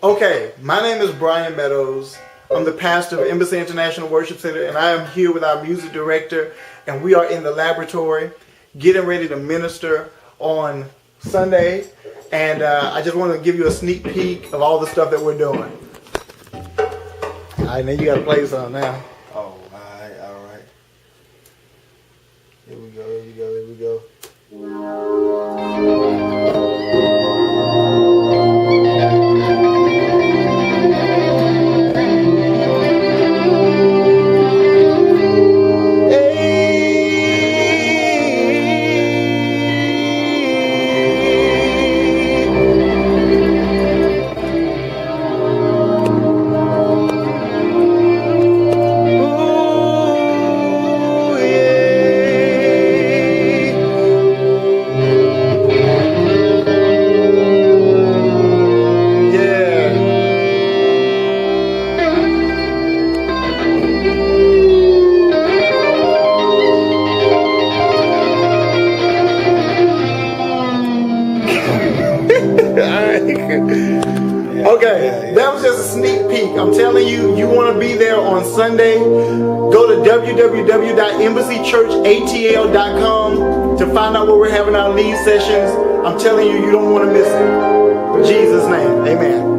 Okay, my name is Bryan Meadows. I'm the pastor of Embassy International Worship Center, and I am here with our music director, and we are in the laboratory getting ready to minister on Sunday. And I just want to give you a sneak peek of all the stuff that we're doing. All right, now you got to play something now. Oh, all right. Here we go. Okay, that was just a sneak peek. I'm telling you, you want to be there on Sunday, go to www.embassychurchatl.com to find out where we're having our lead sessions. I'm telling you, you don't want to miss it. In Jesus' name, amen.